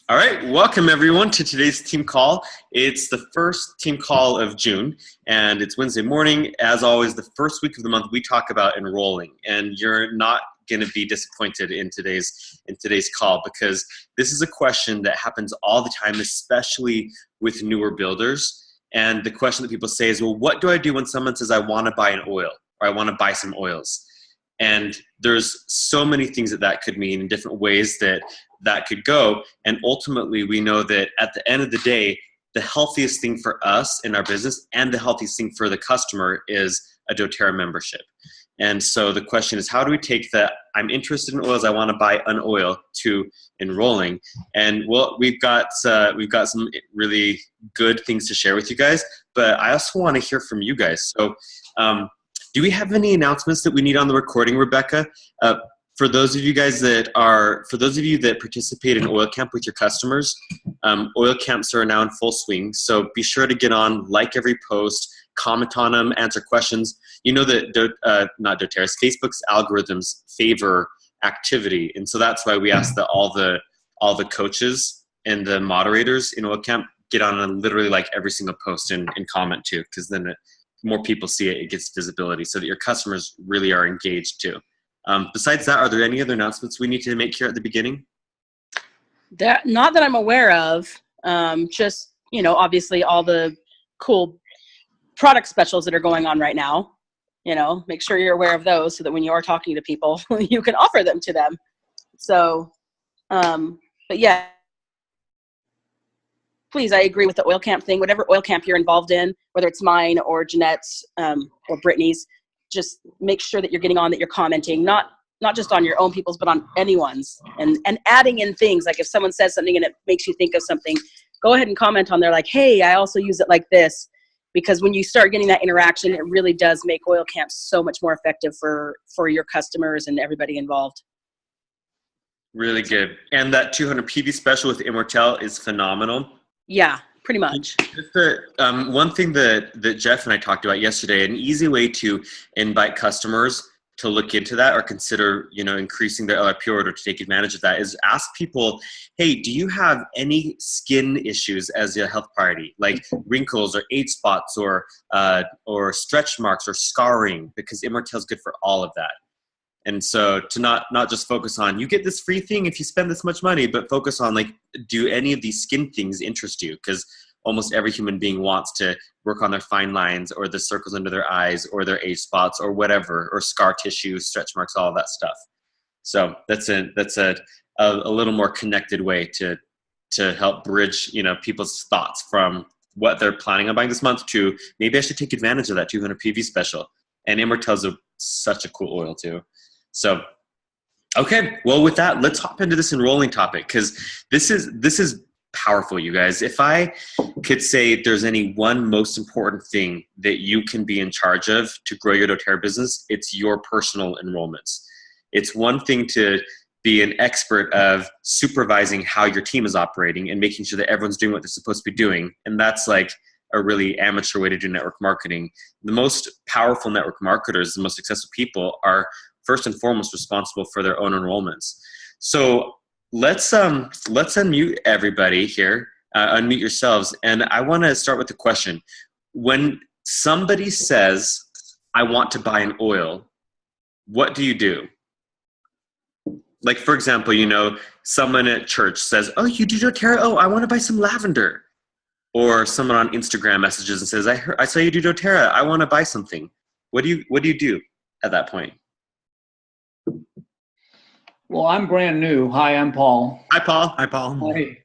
All right, welcome everyone to today's team call. It's the first team call of June, and it's Wednesday morning. As always, the first week of the month, we talk about enrolling, and you're not going to be disappointed in today's call, because this is a question that happens all the time, especially with newer builders. And the question that people say is, well, what do I do when someone says I want to buy an oil, or I want to buy some oils? And there's so many things that could mean in different ways that could go. And ultimately, we know that at the end of the day, the healthiest thing for us in our business and the healthiest thing for the customer is a doTERRA membership. And so the question is, how do we take that I'm interested in oils, I want to buy an oil, to enrolling? And well, we've got some really good things to share with you guys, but I also want to hear from you guys. So do we have any announcements that we need on the recording, Rebecca? For those of you that participate in Oil Camp with your customers, oil camps are now in full swing. So be sure to get on, like every post, comment on them, answer questions. You know that not doTERRA's, Facebook's algorithms favor activity, and so that's why we ask that all the coaches and the moderators in Oil Camp get on and literally like every single post and comment too, because then more people see it, it gets visibility, so that your customers really are engaged too. Besides that, are there any other announcements we need to make here at the beginning? Not that I'm aware of. Just, obviously all the cool product specials that are going on right now. Make sure you're aware of those so that when you are talking to people, you can offer them to them. So, but yeah, please, I agree with the oil camp thing. Whatever oil camp you're involved in, whether it's mine or Jeanette's or Brittany's, just make sure that you're getting on, that you're commenting, not just on your own people's, but on anyone's, and adding in things. Like if someone says something and it makes you think of something, go ahead and comment on there like, hey, I also use it like this. Because when you start getting that interaction, it really does make oil camps so much more effective for your customers and everybody involved. Really good. And that 200 PV special with Immortelle is phenomenal. Yeah, pretty much. One thing that Jeff and I talked about yesterday, an easy way to invite customers to look into that or consider, increasing their LRP order to take advantage of that, is ask people, hey, do you have any skin issues as a health priority, like wrinkles or age spots or stretch marks or scarring? Because Immortelle is good for all of that. And so to not just focus on, you get this free thing if you spend this much money, but focus on, like, do any of these skin things interest you? Because almost every human being wants to work on their fine lines or the circles under their eyes or their age spots or whatever, or scar tissue, stretch marks, all of that stuff. So that's a little more connected way to help bridge, people's thoughts from what they're planning on buying this month to maybe I should take advantage of that 200 PV special. And Immortelle is such a cool oil too. So, okay, well, with that, let's hop into this enrolling topic, because this is powerful, you guys. If I could say there's any one most important thing that you can be in charge of to grow your doTERRA business, it's your personal enrollments. It's one thing to be an expert of supervising how your team is operating and making sure that everyone's doing what they're supposed to be doing, and that's like a really amateur way to do network marketing. The most powerful network marketers, the most successful people, are first and foremost responsible for their own enrollments. So let's unmute everybody here, unmute yourselves, and I want to start with the question. When somebody says, I want to buy an oil, what do you do? Like, for example, someone at church says, oh, you do doTERRA? Oh, I want to buy some lavender. Or someone on Instagram messages and says, I saw you do doTERRA, I want to buy something. What do you do at that point? Well, I'm brand new. Hi, I'm Paul. Hi, Paul. Hi, Paul. Hi.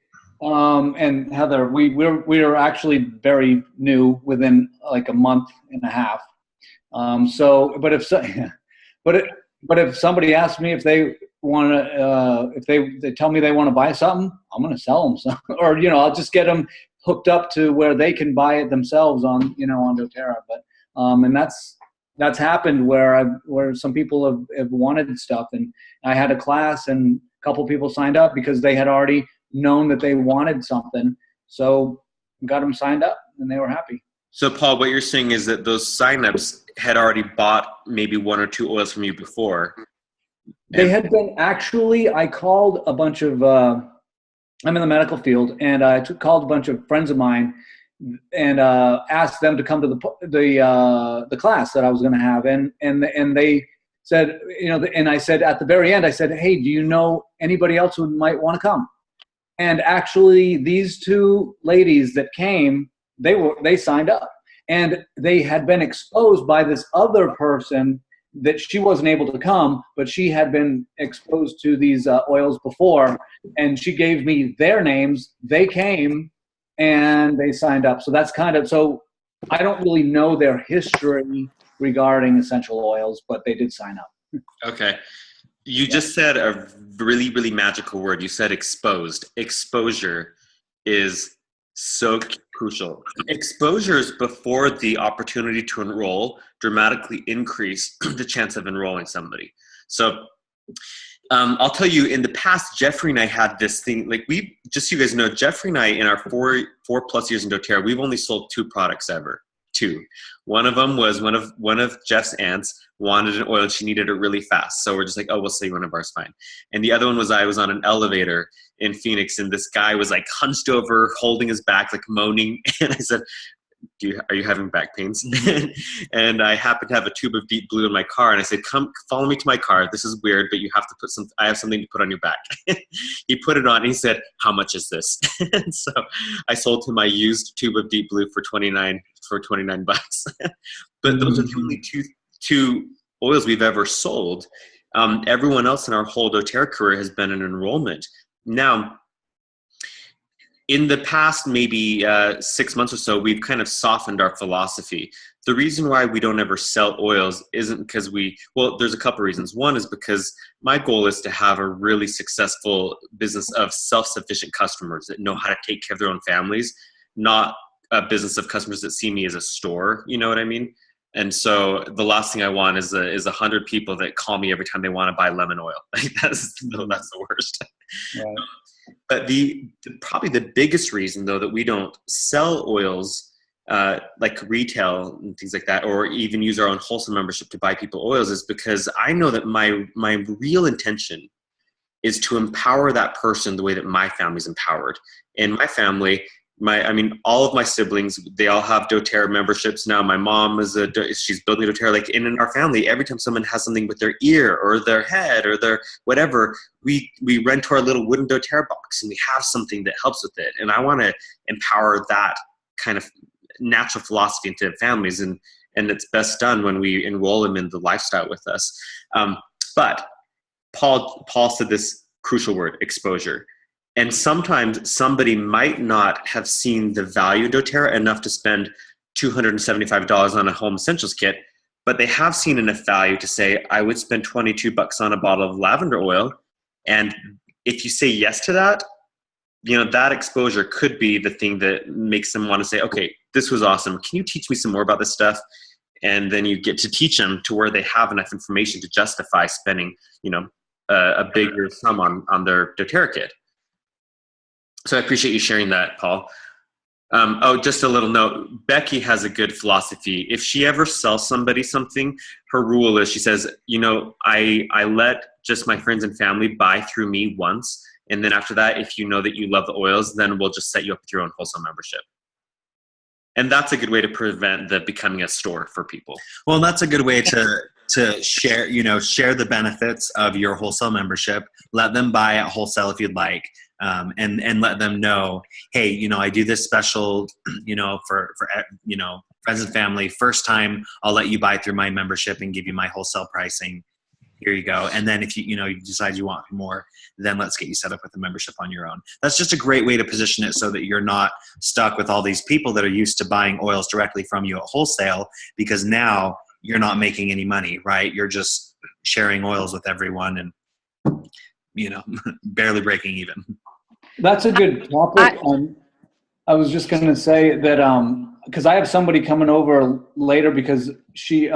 And Heather, we are actually very new, within like a month and a half. But if somebody asks me if they want to, if they tell me they want to buy something, I'm going to sell them some, or I'll just get them hooked up to where they can buy it themselves on doTERRA. But and that's happened where some people have wanted stuff, and I had a class and a couple people signed up because they had already known that they wanted something. So got them signed up and they were happy. So Paul, what you're saying is that those signups had already bought maybe one or two oils from you before. They had been, actually, I called a bunch of I'm in the medical field, and I called a bunch of friends of mine and asked them to come to the class that I was going to have, and they said, and I said at the very end, I said, hey, do you know anybody else who might want to come? And actually, these two ladies that came, they signed up, and they had been exposed by this other person that she wasn't able to come, but she had been exposed to these oils before, and she gave me their names. They came and they signed up. So that's so I don't really know their history regarding essential oils, but they did sign up. Okay. You just said a really, really magical word. You said exposed. Exposure is so crucial. Exposures before the opportunity to enroll dramatically increase the chance of enrolling somebody. So I'll tell you, in the past, Jeffrey and I had this thing, like just so you guys know, Jeffrey and I, in our four plus years in doTERRA, we've only sold 2 products ever. 2. One of them was one of Jeff's aunts wanted an oil and she needed it really fast. So we're just like, oh, we'll sell you one of ours, fine. And the other one was I was on an elevator in Phoenix and this guy was like hunched over, holding his back, like moaning. And I said, are you having back pains? And I happened to have a tube of Deep Blue in my car. And I said, come follow me to my car. This is weird, but you have to I have something to put on your back. He put it on and he said, how much is this? And so I sold him my used tube of Deep Blue for $29. But those are the only two oils we've ever sold. Everyone else in our whole doTERRA career has been an enrollment. Now, in the past maybe 6 months or so, we've kind of softened our philosophy. The reason why we don't ever sell oils isn't because there's a couple reasons. One is because my goal is to have a really successful business of self-sufficient customers that know how to take care of their own families, not a business of customers that see me as a store. You know what I mean? And so the last thing I want is 100 people that call me every time they want to buy lemon oil. That's the worst. Right. But probably the biggest reason, though, that we don't sell oils like retail and things like that, or even use our own Wholesale membership to buy people oils, is because I know that my real intention is to empower that person the way that my family's empowered. In my family, all of my siblings, they all have doTERRA memberships now. My mom she's building doTERRA. Like in our family, every time someone has something with their ear or their head or their whatever, we rent to our little wooden doTERRA box and we have something that helps with it. And I want to empower that kind of natural philosophy into families, and it's best done when we enroll them in the lifestyle with us. But Paul said this crucial word, exposure. And sometimes somebody might not have seen the value of doTERRA enough to spend $275 on a home essentials kit, but they have seen enough value to say, I would spend $22 on a bottle of lavender oil. And if you say yes to that, that exposure could be the thing that makes them want to say, okay, this was awesome. Can you teach me some more about this stuff? And then you get to teach them to where they have enough information to justify spending, a bigger sum on their doTERRA kit. So I appreciate you sharing that, Paul. Just a little note. Becky has a good philosophy. If she ever sells somebody something, her rule is she says, I let just my friends and family buy through me once. And then after that, if you know that you love the oils, then we'll just set you up with your own Wholesale membership. And that's a good way to prevent the becoming a store for people. Well, that's a good way to share the benefits of your Wholesale membership. Let them buy at Wholesale if you'd like. And let them know, hey, I do this special, for friends and family. First time, I'll let you buy through my membership and give you my Wholesale pricing. Here you go. And then if you decide you want more, then let's get you set up with a membership on your own. That's just a great way to position it so that you're not stuck with all these people that are used to buying oils directly from you at Wholesale, because now you're not making any money, right? You're just sharing oils with everyone and, barely breaking even. That's a good topic. I was just going to say that because I have somebody coming over later because she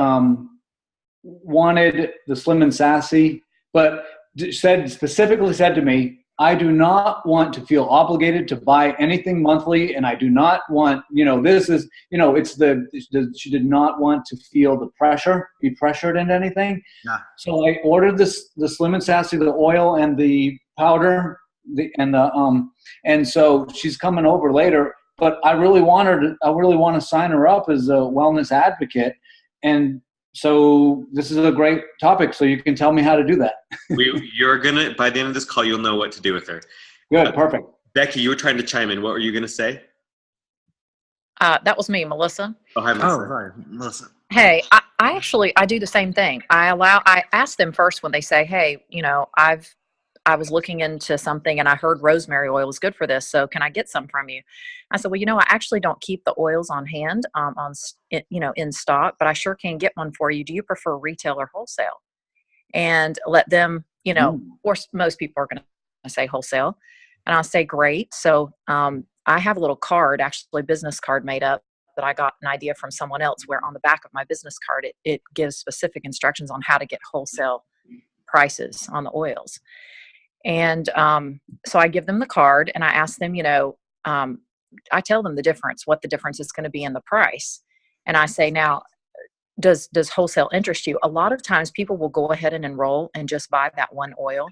wanted the Slim and Sassy, but specifically said to me, I do not want to feel obligated to buy anything monthly, and I do not want, this is, she did not want to feel the pressure, be pressured into anything. Yeah. So I ordered the Slim and Sassy, the oil and the powder, and so she's coming over later. But I really want to sign her up as a wellness advocate, and so this is a great topic. So you can tell me how to do that. You're gonna, by the end of this call, you'll know what to do with her. Good, perfect. Becky, you were trying to chime in. What were you gonna say? That was me, Melissa. Oh, hi, Melissa. Oh, hi, Melissa. Hey, I do the same thing. I ask them first when they say, hey, I was looking into something and I heard rosemary oil is good for this. So can I get some from you? I said, well, I actually don't keep the oils on hand, in stock, but I sure can get one for you. Do you prefer retail or wholesale? And let them, of course, most people are going to say wholesale, and I'll say, great. So, I have a little card, actually a business card made up that I got an idea from someone else, where on the back of my business card, it gives specific instructions on how to get wholesale prices on the oils. And so I give them the card and I ask them, I tell them what the difference is going to be in the price. And I say, now, does wholesale interest you? A lot of times people will go ahead and enroll and just buy that one oil.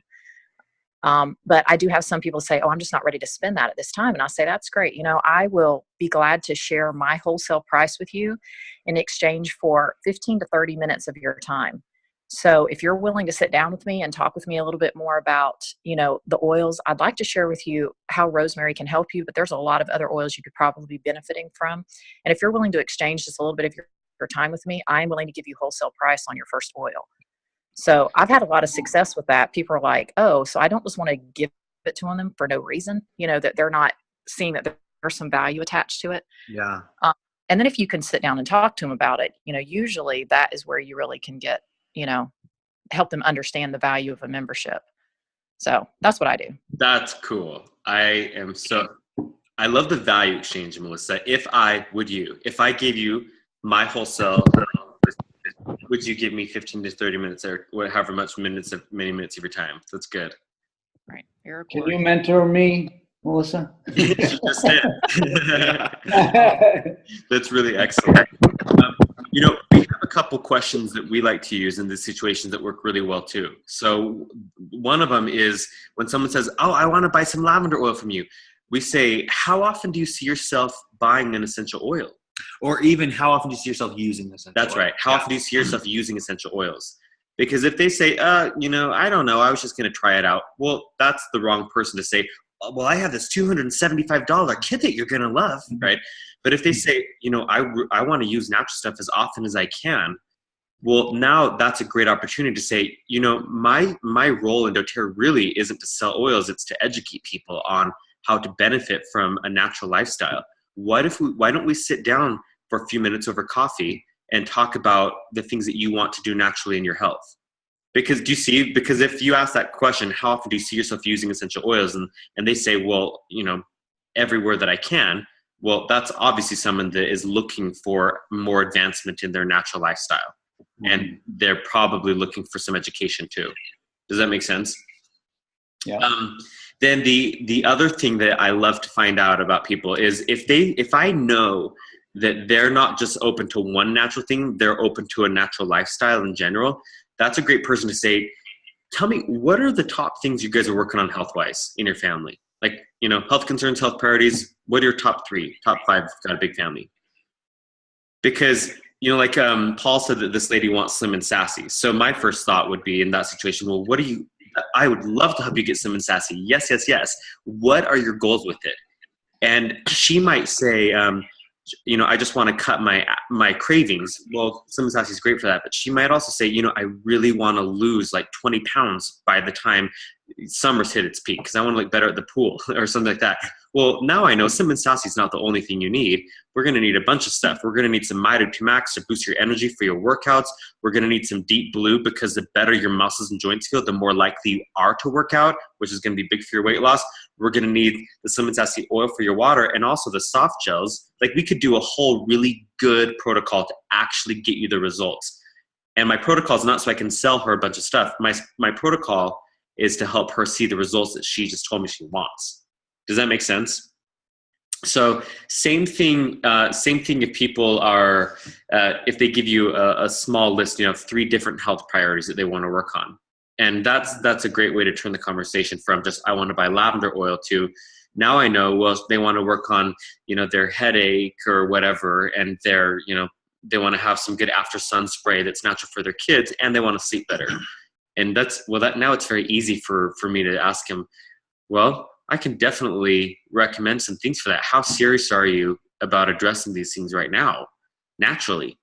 But I do have some people say, oh, I'm just not ready to spend that at this time. And I say, that's great. I will be glad to share my wholesale price with you in exchange for 15 to 30 minutes of your time. So if you're willing to sit down with me and talk with me a little bit more about, the oils, I'd like to share with you how rosemary can help you, but there's a lot of other oils you could probably be benefiting from. And if you're willing to exchange just a little bit of your time with me, I'm willing to give you wholesale price on your first oil. So I've had a lot of success with that. People are like, oh, so I don't just want to give it to them for no reason, that they're not seeing that there's some value attached to it. Yeah. And then if you can sit down and talk to them about it, usually that is where you really can get, help them understand the value of a membership. So that's what I do. That's cool. I love the value exchange, Melissa. If I gave you my wholesale, would you give me 15 to 30 minutes or however many minutes of your time? That's good. Right. Can you mentor me, Melissa? She just did. That's really excellent. We have a couple questions that we like to use in these situations that work really well too. So one of them is when someone says, oh, I want to buy some lavender oil from you. We say, how often do you see yourself buying an essential oil? Or even how often do you see yourself using essential oil? That's right. How often do you see yourself using essential oils? Because if they say, I don't know, I was just going to try it out. Well, that's the wrong person to say, well, I have this $275 kit that you're going to love, right? But if they say, I want to use natural stuff as often as I can, well, now that's a great opportunity to say, my role in doTERRA really isn't to sell oils, it's to educate people on how to benefit from a natural lifestyle. Why don't we sit down for a few minutes over coffee and talk about the things that you want to do naturally in your health? Because if you ask that question, how often do you see yourself using essential oils? And they say, well, everywhere that I can. Well, that's obviously someone that is looking for more advancement in their natural lifestyle. Mm-hmm. And they're probably looking for some education too. Does that make sense? Yeah. Then the other thing that I love to find out about people is if I know that they're not just open to one natural thing, they're open to a natural lifestyle in general, that's a great person to say, tell me, what are the top things you guys are working on health-wise in your family? Like, health concerns, health priorities, what are your top 3, top 5 if you've got a big family? Because, Paul said that this lady wants slim and sassy. So my first thought would be in that situation, well, I would love to help you get slim and sassy. Yes, yes, yes. What are your goals with it? And she might say, I just want to cut my cravings. Well, slim and sassy is great for that. But she might also say, I really want to lose like 20 pounds by the time summer's hit its peak because I want to look better at the pool or something like that. Well, now I know slim and sassy is not the only thing you need. We're going to need a bunch of stuff. We're going to need some Mito 2 Max to boost your energy for your workouts. We're going to need some Deep Blue because the better your muscles and joints feel, the more likely you are to work out, which is going to be big for your weight loss. We're going to need the slim and sassy oil for your water and also the soft gels. Like we could do a whole really good protocol to actually get you the results. And my protocol is not so I can sell her a bunch of stuff. My protocol is to help her see the results that she just told me she wants. Does that make sense? So same thing if people are, if they give you a small list, 3 different health priorities that they want to work on. And that's a great way to turn the conversation from just, I want to buy lavender oil, to now I know, well, they want to work on, their headache or whatever. And they're, they want to have some good after sun spray that's natural for their kids, and they want to sleep better. And now it's very easy for me to ask him, well, I can definitely recommend some things for that. How serious are you about addressing these things right now, naturally?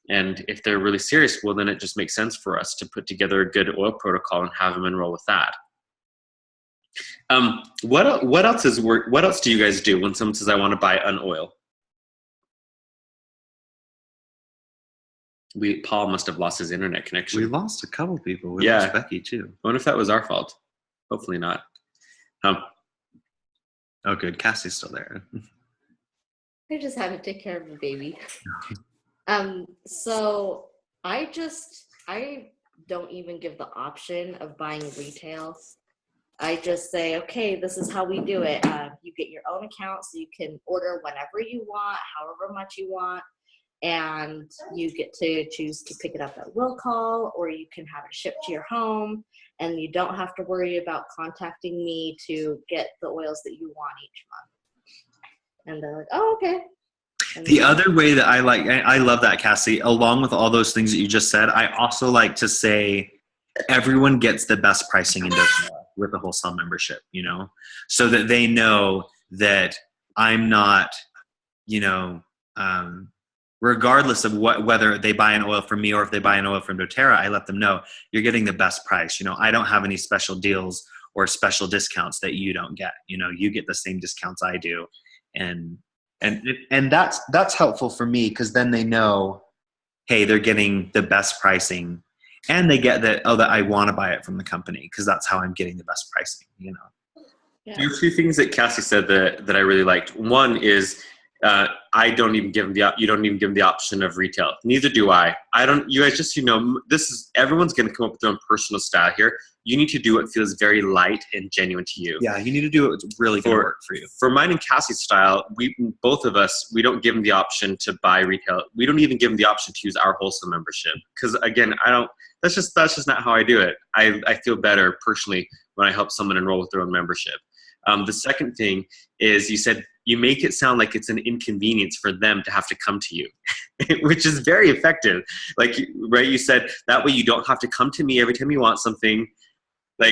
And if they're really serious, well, then it just makes sense for us to put together a good oil protocol and have them enroll with that. What else do you guys do when someone says, I want to buy an oil? Paul must have lost his internet connection. We lost a couple people. We lost Becky too. I wonder if that was our fault. Hopefully not. Oh, good. Cassie's still there. I just had to take care of the baby. So I don't even give the option of buying retail. I just say, okay, this is how we do it. You get your own account, so you can order whenever you want, however much you want, and you get to choose to pick it up at will call, or you can have it shipped to your home, and you don't have to worry about contacting me to get the oils that you want each month. And they're like, oh, okay. The other way that I love that, Cassie, along with all those things that you just said, I also like to say everyone gets the best pricing in doTERRA with a wholesale membership, so that they know that I'm not, regardless of whether they buy an oil from me or if they buy an oil from doTERRA, I let them know you're getting the best price. I don't have any special deals or special discounts that you don't get. You get the same discounts I do. And that's helpful for me, because then they know, hey, they're getting the best pricing, and they get that I want to buy it from the company, because that's how I'm getting the best pricing. Yeah. There are two things that Cassie said that I really liked. One is you don't even give them the option of retail. Neither do I. You guys just, everyone's going to come up with their own personal style here. You need to do what feels very light and genuine to you. Yeah, you need to do what's really going to work for you. For mine and Cassie's style, both of us, we don't give them the option to buy retail. We don't even give them the option to use our wholesale membership. Because again, that's just not how I do it. I feel better personally when I help someone enroll with their own membership. The second thing is, you said you make it sound like it's an inconvenience for them to have to come to you, which is very effective. Right? You said that way you don't have to come to me every time you want something.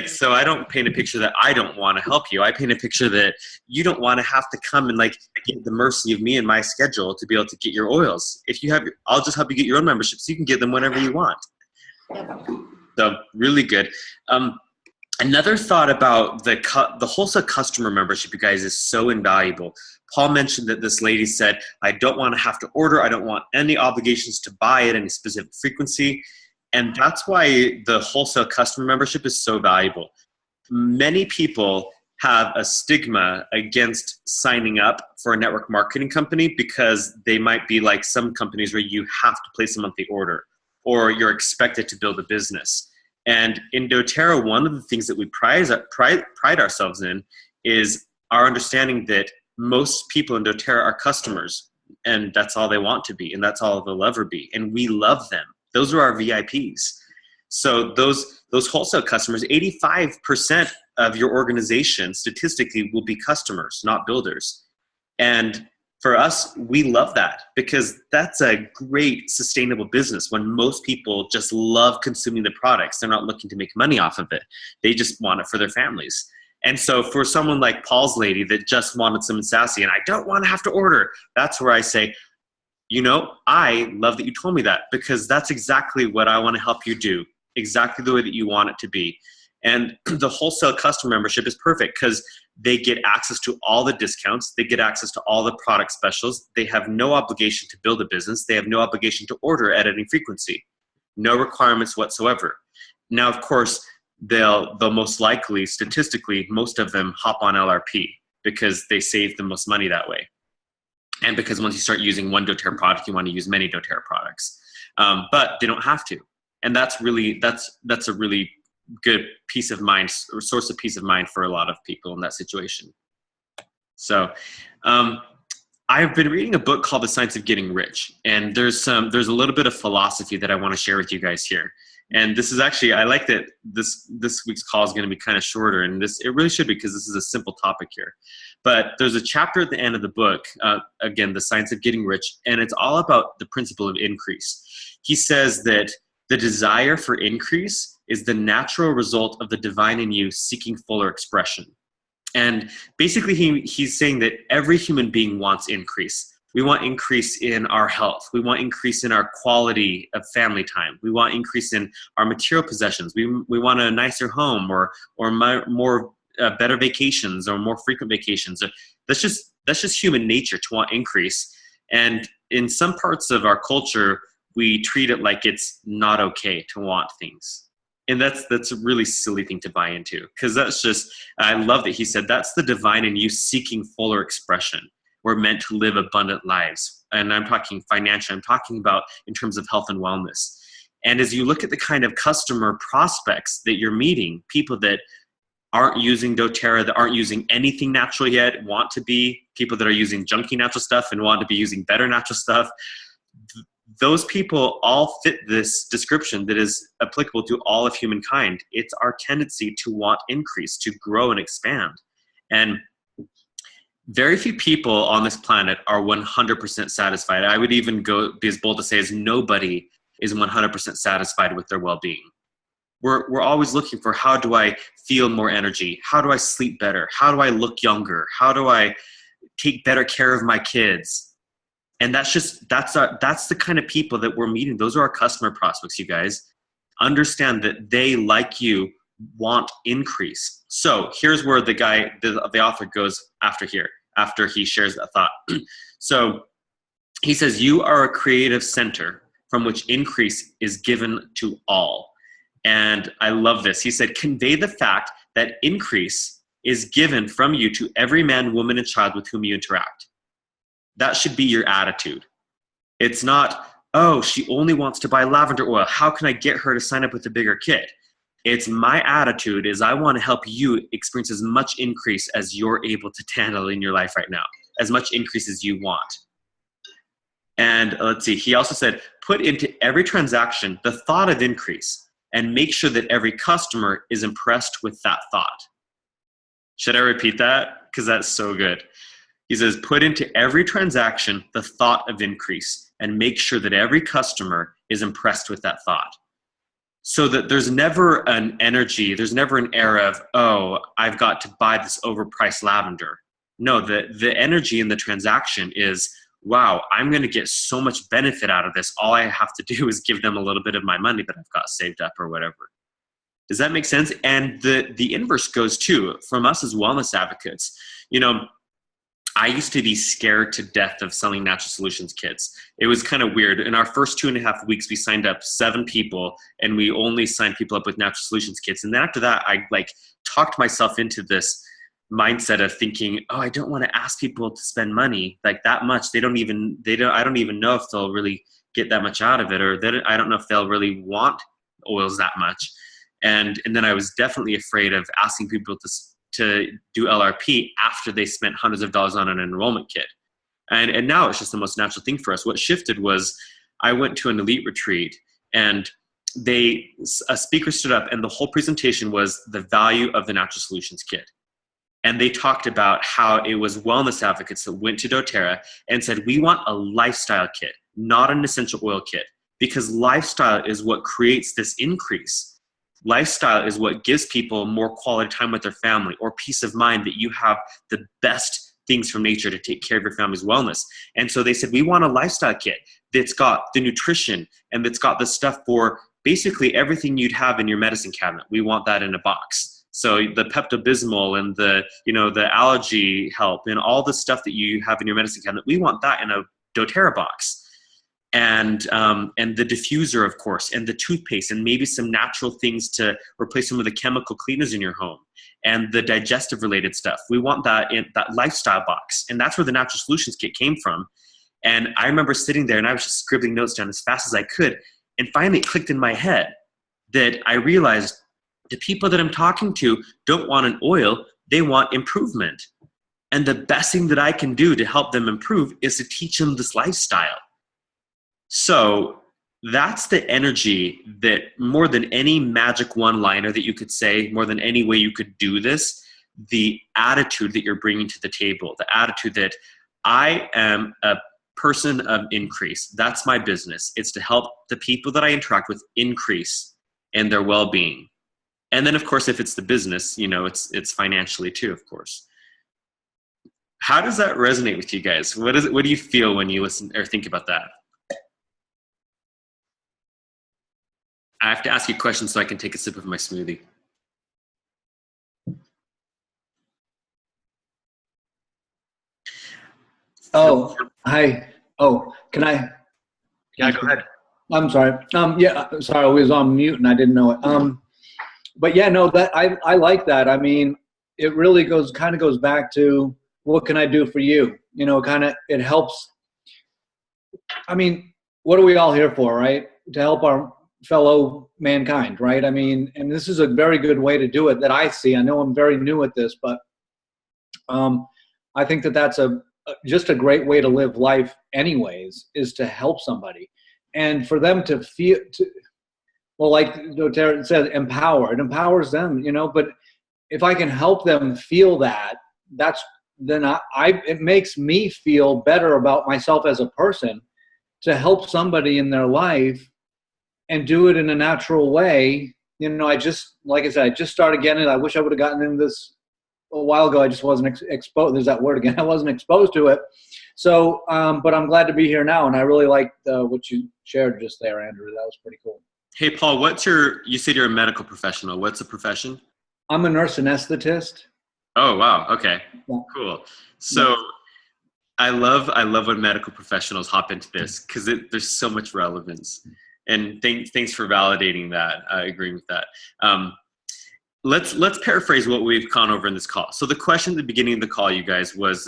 So I don't paint a picture that I don't want to help you. I paint a picture that you don't want to have to come and get the mercy of me and my schedule to be able to get your oils. I'll just help you get your own membership, so you can get them whenever you want. So really good. Another thought about the wholesale customer membership, you guys, is so invaluable. Paul mentioned that this lady said, I don't want to have to order. I don't want any obligations to buy at any specific frequency. And that's why the wholesale customer membership is so valuable. Many people have a stigma against signing up for a network marketing company, because they might be like some companies where you have to place a monthly order, or you're expected to build a business. And in doTERRA, one of the things that we pride ourselves in is our understanding that most people in doTERRA are customers, and that's all they want to be, and that's all they'll ever be. And we love them. Those are our VIPs. So those wholesale customers, 85% of your organization statistically will be customers, not builders. And for us, we love that, because that's a great sustainable business when most people just love consuming the products. They're not looking to make money off of it. They just want it for their families. And so for someone like Paul's lady that just wanted some sassy and I don't want to have to order, that's where I say, I love that you told me that, because that's exactly what I want to help you do, exactly the way that you want it to be. And the wholesale customer membership is perfect, because they get access to all the discounts. They get access to all the product specials. They have no obligation to build a business. They have no obligation to order at any frequency. No requirements whatsoever. Now, of course, they'll most likely, statistically, most of them hop on LRP, because they save the most money that way. And because once you start using one doTERRA product, you want to use many doTERRA products. But they don't have to. And that's a really good peace of mind, or source of peace of mind for a lot of people in that situation. So I've been reading a book called The Science of Getting Rich. And there's a little bit of philosophy that I want to share with you guys here. And this is actually, I like that this week's call is going to be kind of shorter, and it really should be, because this is a simple topic here. But there's a chapter at the end of the book, again, The Science of Getting Rich, and it's all about the principle of increase. He says that the desire for increase is the natural result of the divine in you seeking fuller expression. And basically he's saying that every human being wants increase. We want increase in our health. We want increase in our quality of family time. We want increase in our material possessions. We want a nicer home, or more better vacations, or more frequent vacations. That's just human nature to want increase. And in some parts of our culture, we treat it like it's not okay to want things. And that's a really silly thing to buy into, because I love that he said that's the divine in you seeking fuller expression. We're meant to live abundant lives. And I'm talking financial, I'm talking about in terms of health and wellness. And as you look at the kind of customer prospects that you're meeting, people that aren't using doTERRA, that aren't using anything natural yet, want to be, people that are using junky natural stuff and want to be using better natural stuff, those people all fit this description that is applicable to all of humankind. It's our tendency to want increase, to grow and expand. And very few people on this planet are 100% satisfied. I would even be as bold to say as nobody is 100% satisfied with their well-being. We're always looking for, how do I feel more energy? How do I sleep better? How do I look younger? How do I take better care of my kids? And that's the kind of people that we're meeting. Those are our customer prospects, you guys. Understand that they, like you, want increase. So here's where the author goes after he shares that thought. So he says, you are a creative center from which increase is given to all. And I love this. He said, convey the fact that increase is given from you to every man, woman, and child with whom you interact. That should be your attitude. It's not, oh, she only wants to buy lavender oil. How can I get her to sign up with a bigger kit? It's my attitude is I want to help you experience as much increase as you're able to handle in your life right now, as much increase as you want. And let's see, he also said, put into every transaction the thought of increase and make sure that every customer is impressed with that thought. Should I repeat that? Because that's so good. He says, put into every transaction the thought of increase and make sure that every customer is impressed with that thought. So that there's never an energy, there's never an era of, oh, I've got to buy this overpriced lavender. No, the energy in the transaction is, wow, I'm going to get so much benefit out of this. All I have to do is give them a little bit of my money that I've got saved up or whatever. Does that make sense? And the inverse goes too, from us as wellness advocates. You know, I used to be scared to death of selling natural solutions kits. It was kind of weird. In our first 2.5 weeks, we signed up 7 people, and we only signed people up with natural solutions kits. And then after that, I talked myself into this mindset of thinking, oh, I don't want to ask people to spend money like that much. I don't even know if they'll really get that much out of it, or that I don't know if they'll really want oils that much. And then I was definitely afraid of asking people to do LRP after they spent hundreds of dollars on an enrollment kit. And now it's just the most natural thing for us. What shifted was I went to an elite retreat, and a speaker stood up, and the whole presentation was the value of the natural solutions kit. And they talked about how it was wellness advocates that went to doTERRA and said, we want a lifestyle kit, not an essential oil kit, because lifestyle is what creates this increase. Lifestyle is what gives people more quality time with their family, or peace of mind that you have the best things from nature to take care of your family's wellness. And so they said, we want a lifestyle kit that's got the nutrition and that's got the stuff for basically everything you'd have in your medicine cabinet. We want that in a box. So the Pepto-Bismol and the allergy help and all the stuff that you have in your medicine cabinet, we want that in a doTERRA box. And the diffuser, of course, and the toothpaste, and maybe some natural things to replace some of the chemical cleaners in your home, and the digestive related stuff. We want that in that lifestyle box. And that's where the natural solutions kit came from. And I remember sitting there and I was just scribbling notes down as fast as I could. And finally it clicked in my head that I realized the people that I'm talking to don't want an oil, they want improvement. And the best thing that I can do to help them improve is to teach them this lifestyle. So that's the energy that more than any magic one-liner that you could say, more than any way you could do this, the attitude that you're bringing to the table, the attitude that I am a person of increase. That's my business. It's to help the people that I interact with increase in their well-being. And then, of course, if it's the business, it's financially too, of course. How does that resonate with you guys? What do you feel when you listen or think about that? I have to ask you questions so I can take a sip of my smoothie. Oh, hi. Oh, can I? Yeah, go ahead. I'm sorry. Yeah, sorry, I was on mute and I didn't know it. But yeah, no, that I like that. I mean, it really goes back to what can I do for you? It helps. I mean, what are we all here for, right? To help our fellow mankind, right? I mean, and this is a very good way to do it that I see. I know I'm very new at this, but I think that that's just a great way to live life anyways, is to help somebody. And for them to feel, well, like doTERRA said, empower. It empowers them, but if I can help them feel that, then it makes me feel better about myself as a person to help somebody in their life and do it in a natural way. Like I said, I just started getting it. I wish I would have gotten into this a while ago. I just wasn't exposed. There's that word again. I wasn't exposed to it. So, but I'm glad to be here now. And I really liked what you shared just there, Andrew. That was pretty cool. Hey, Paul, you said you're a medical professional. What's a profession? I'm a nurse anesthetist. Oh, wow. Okay, yeah. Cool. So yeah. I love when medical professionals hop into this because there's so much relevance. And thanks for validating that. I agree with that. Let's paraphrase what we've gone over in this call. So the question at the beginning of the call, you guys, was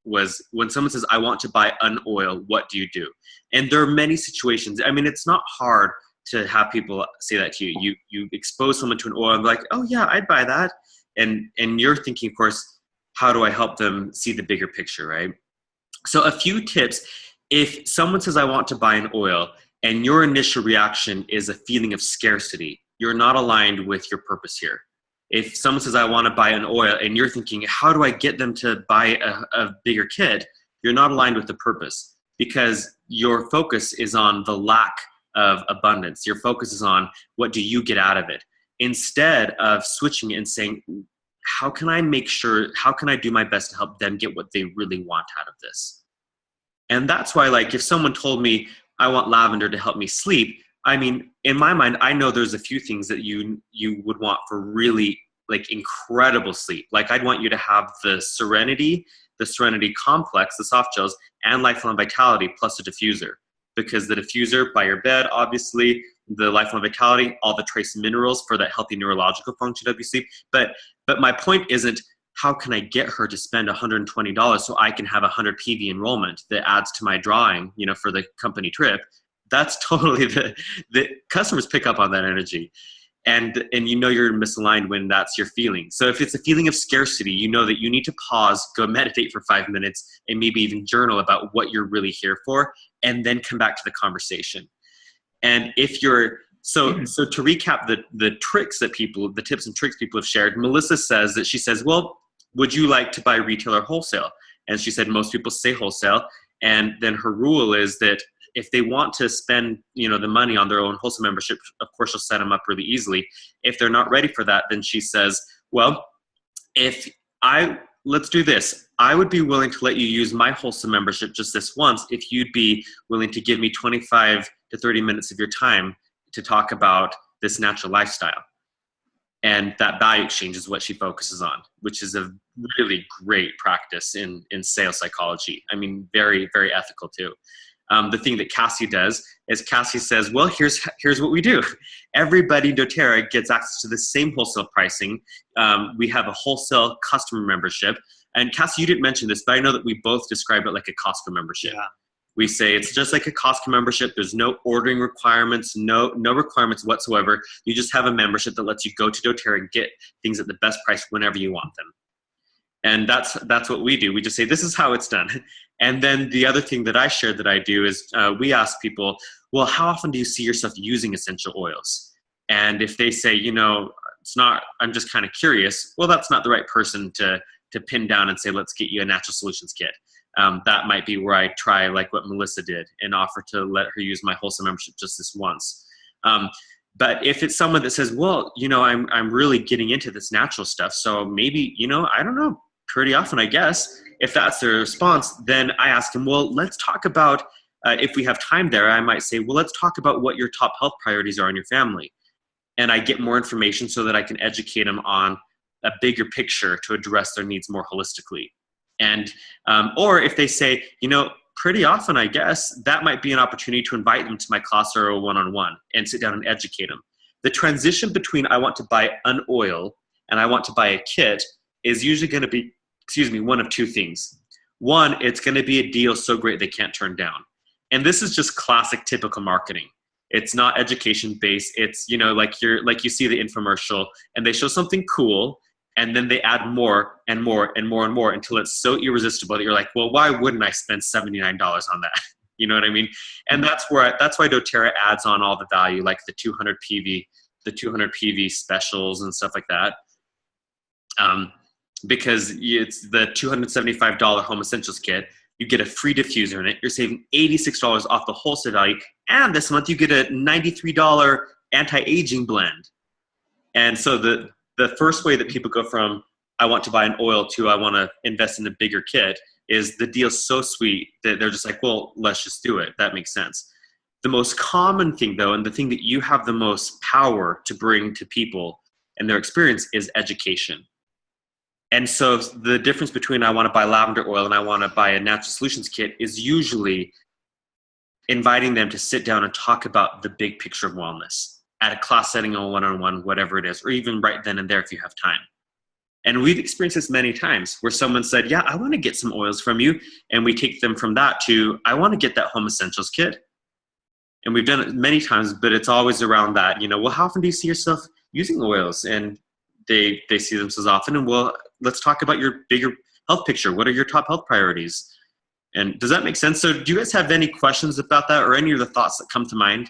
when someone says, I want to buy an oil, what do you do? And there are many situations. I mean, it's not hard to have people say that to you. You expose someone to an oil and be like, oh yeah, I'd buy that. And you're thinking, of course, how do I help them see the bigger picture, right? So a few tips. If someone says, I want to buy an oil, and your initial reaction is a feeling of scarcity, you're not aligned with your purpose here. If someone says, I want to buy an oil, and you're thinking, how do I get them to buy a bigger kit? You're not aligned with the purpose because your focus is on the lack of abundance. Your focus is on what do you get out of it? Instead of switching it and saying, how can I do my best to help them get what they really want out of this? And that's why, like, if someone told me, I want lavender to help me sleep, I mean, in my mind, I know there's a few things that you would want for really like incredible sleep. Like I'd want you to have the Serenity Complex, the soft gels, and Lifelong Vitality plus a diffuser. Because the diffuser by your bed, obviously, the Lifelong Vitality, all the trace minerals for that healthy neurological function of your sleep. But my point isn't how can I get her to spend $120 so I can have 100 PV enrollment that adds to my drawing, for the company trip. That's totally the customers pick up on that energy. And you're misaligned when that's your feeling. So if it's a feeling of scarcity, you know that you need to pause, go meditate for 5 minutes, and maybe even journal about what you're really here for, and then come back to the conversation. And if you're so to recap the tips and tricks people have shared, Melissa says that she says, well, would you like to buy retail or wholesale? And she said most people say wholesale. And then her rule is that if they want to spend, the money on their own wholesale membership, of course, she'll set them up really easily. If they're not ready for that, then she says, well, let's do this. I would be willing to let you use my wholesale membership just this once if you'd be willing to give me 25 to 30 minutes of your time to talk about this natural lifestyle. And that value exchange is what she focuses on, which is a really great practice in sales psychology. I mean, very, very ethical too. The thing that Cassie does is Cassie says, well, here's what we do. Everybody in doTERRA gets access to the same wholesale pricing. We have a wholesale customer membership. And Cassie, you didn't mention this, but I know that we both describe it like a Costco membership. Yeah. We say it's just like a Costco membership. There's no ordering requirements, no requirements whatsoever. You just have a membership that lets you go to doTERRA and get things at the best price whenever you want them. And that's what we do. We just say, this is how it's done. And then the other thing that I shared that I do is we ask people, well, how often do you see yourself using essential oils? And if they say, it's not, I'm just kind of curious, well, that's not the right person to pin down and say, let's get you a natural solutions kit. That might be where I try like what Melissa did and offer to let her use my Wholesale membership just this once. But if it's someone that says, well, I'm really getting into this natural stuff, so maybe, I don't know, pretty often, I guess, if that's their response, then I ask them, well, let's talk about, if we have time there, I might say, well, let's talk about what your top health priorities are in your family. And I get more information so that I can educate them on a bigger picture to address their needs more holistically. And, or if they say, pretty often, I guess, that might be an opportunity to invite them to my class or a one-on-one and sit down and educate them. The transition between I want to buy an oil and I want to buy a kit is usually going to be, one of two things. One, it's going to be a deal so great they can't turn down. And this is just classic, typical marketing. It's not education based. It's, like you see the infomercial and they show something cool and then they add more and more and more and more until it's so irresistible that you're like, well, why wouldn't I spend $79 on that? You know what I mean? And that's why doTERRA adds on all the value, like the 200 PV specials and stuff like that. Because it's the $275 Home Essentials kit. You get a free diffuser in it. You're saving $86 off the wholesale value. And this month you get a $93 anti-aging blend. And so the first way that people go from I want to buy an oil to I want to invest in a bigger kit is the deal's so sweet that they're just like, well, let's just do it. That makes sense. The most common thing though, and the thing that you have the most power to bring to people and their experience is education. And so the difference between I want to buy lavender oil and I want to buy a natural solutions kit is usually inviting them to sit down and talk about the big picture of wellness at a class setting or one-on-one, whatever it is, or even right then and there if you have time. And we've experienced this many times where someone said, yeah, I want to get some oils from you. And we take them from that to, I want to get that Home Essentials kit. And we've done it many times, but it's always around that, well, how often do you see yourself using oils? And they see themselves often. And well, let's talk about your bigger health picture. What are your top health priorities? And does that make sense? So do you guys have any questions about that or any of the thoughts that come to mind?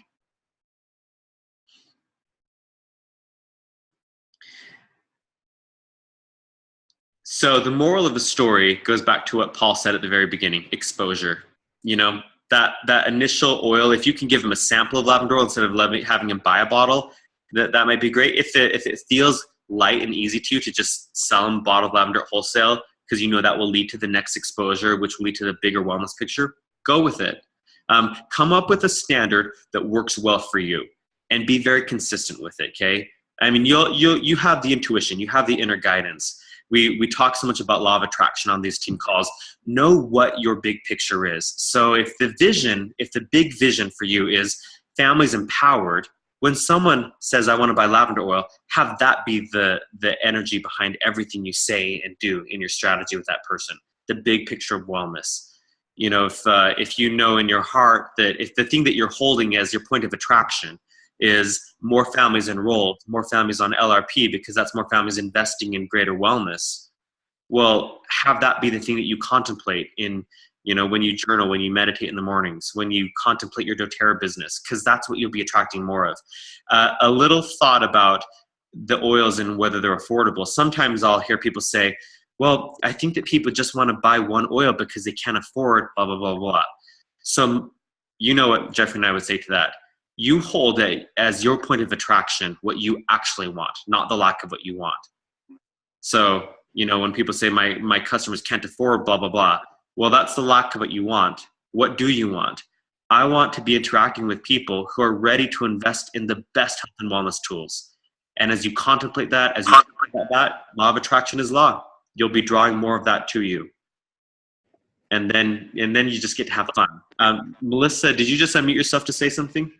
So the moral of the story goes back to what Paul said at the very beginning, exposure. That initial oil, if you can give them a sample of lavender oil instead of having them buy a bottle, that might be great. If it feels light and easy to you to just sell them bottled lavender at wholesale, because that will lead to the next exposure, which will lead to the bigger wellness picture, go with it. Come up with a standard that works well for you and be very consistent with it, okay? I mean, you have the intuition, you have the inner guidance. We talk so much about law of attraction on these team calls. Know what your big picture is. So if the big vision for you is families empowered, when someone says, I want to buy lavender oil, have that be the energy behind everything you say and do in your strategy with that person, the big picture of wellness. If you know in your heart that if the thing that you're holding as your point of attraction is more families enrolled, more families on LRP, because that's more families investing in greater wellness, well, have that be the thing that you contemplate in, when you journal, when you meditate in the mornings, when you contemplate your doTERRA business, because that's what you'll be attracting more of. A little thought about the oils and whether they're affordable. Sometimes I'll hear people say, well, I think that people just want to buy one oil because they can't afford blah, blah, blah, blah. So what Jeffrey and I would say to that. You hold it as your point of attraction, what you actually want, not the lack of what you want. So, when people say my customers can't afford blah, blah, blah, well, that's the lack of what you want. What do you want? I want to be interacting with people who are ready to invest in the best health and wellness tools. And as you contemplate that, that, law of attraction is law. You'll be drawing more of that to you. And then you just get to have fun. Melissa, did you just unmute yourself to say something?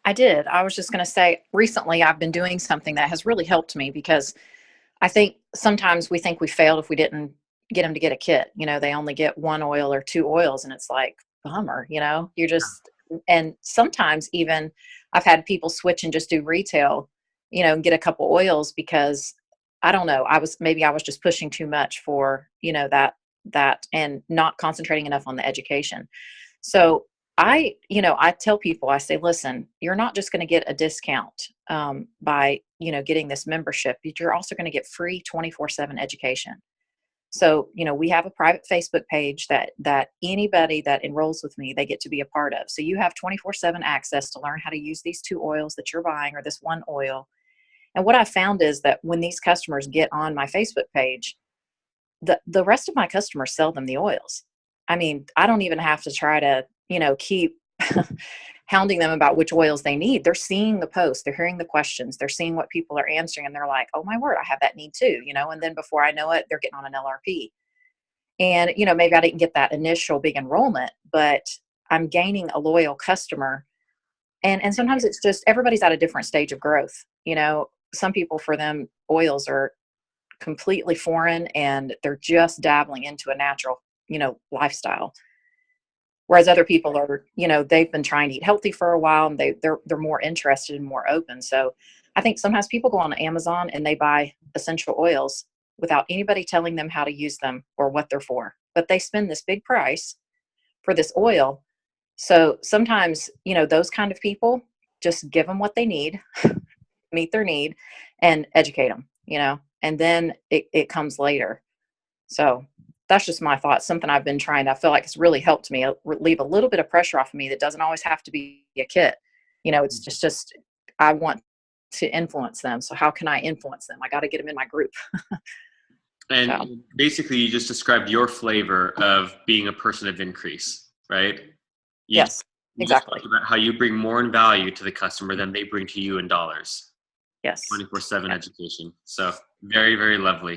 I did. I was just going to say, recently I've been doing something that has really helped me, because I think sometimes we think we failed if we didn't get them to get a kit. They only get one oil or two oils, and it's like, bummer, you're just, and sometimes even I've had people switch and just do retail, and get a couple oils, because I don't know, I was just pushing too much for, that and not concentrating enough on the education. So I tell people, I say, listen, you're not just going to get a discount by, getting this membership, but you're also going to get free 24/7 education. So, we have a private Facebook page that anybody that enrolls with me, they get to be a part of. So you have 24/7 access to learn how to use these 2 oils that you're buying or this one oil. And what I found is that when these customers get on my Facebook page, the rest of my customers sell them the oils. I mean, I don't even have to try to, keep hounding them about which oils they need. They're seeing the posts, they're hearing the questions, they're seeing what people are answering, and they're like, oh my word, I have that need too, and then before I know it, they're getting on an LRP. And, maybe I didn't get that initial big enrollment, but I'm gaining a loyal customer. And sometimes it's just everybody's at a different stage of growth. Some people, for them, oils are completely foreign and they're just dabbling into a natural, lifestyle. Whereas other people are, they've been trying to eat healthy for a while and they're more interested and more open. So I think sometimes people go on Amazon and they buy essential oils without anybody telling them how to use them or what they're for. But they spend this big price for this oil. So sometimes, those kind of people, just give them what they need, meet their need, and educate them, and then it comes later. So that's just my thoughts. Something I've been trying to, I feel like it's really helped me relieve a little bit of pressure off of me that doesn't always have to be a kit. It's just I want to influence them. So how can I influence them? I got to get them in my group. And So. basically you just described your flavor of being a person of increase, right? Yes, exactly. Just talked about how you bring more in value to the customer than they bring to you in dollars. Yes. 24/7 education. So very, very lovely.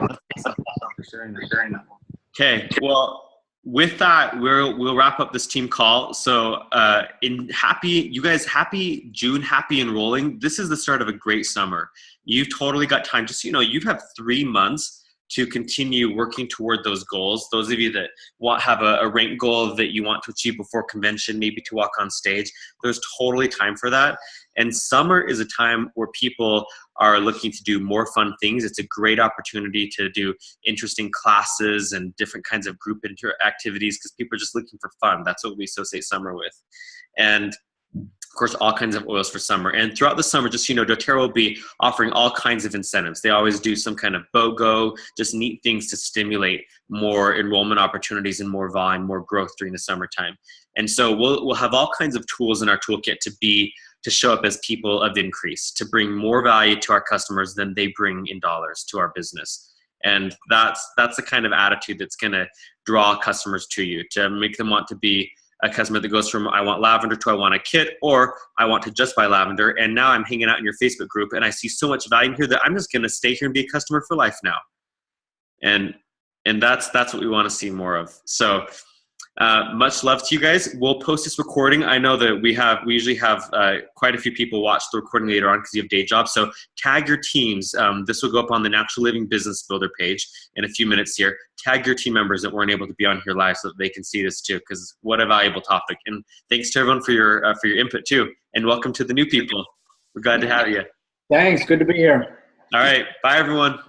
Okay. Well, with that, we'll wrap up this team call. So you guys, happy June, happy enrolling. This is the start of a great summer. You've totally got time. Just, you have 3 months to continue working toward those goals. Those of you that have a rank goal that you want to achieve before convention, maybe to walk on stage, there's totally time for that. And summer is a time where people are looking to do more fun things. It's a great opportunity to do interesting classes and different kinds of group activities because people are just looking for fun. That's what we associate summer with. And of course, all kinds of oils for summer. And throughout the summer, just, doTERRA will be offering all kinds of incentives. They always do some kind of BOGO, just neat things to stimulate more enrollment opportunities and more volume, more growth during the summertime. And so we'll have all kinds of tools in our toolkit to show up as people of increase, to bring more value to our customers than they bring in dollars to our business. And that's the kind of attitude that's going to draw customers to you, to make them want to be a customer that goes from I want lavender to I want a kit, or I want to just buy lavender. And now I'm hanging out in your Facebook group and I see so much value here that I'm just going to stay here and be a customer for life now. And that's what we want to see more of. So much love to you guys. We'll post this recording. I know that we usually have quite a few people watch the recording later on because you have day jobs. So tag your teams. This will go up on the Natural Living Business Builder page in a few minutes here. Tag your team members that weren't able to be on here live so that they can see this too, because what a valuable topic. And thanks to everyone for your input too. And welcome to the new people. We're glad to have you. Thanks. Good to be here. All right. Bye, everyone.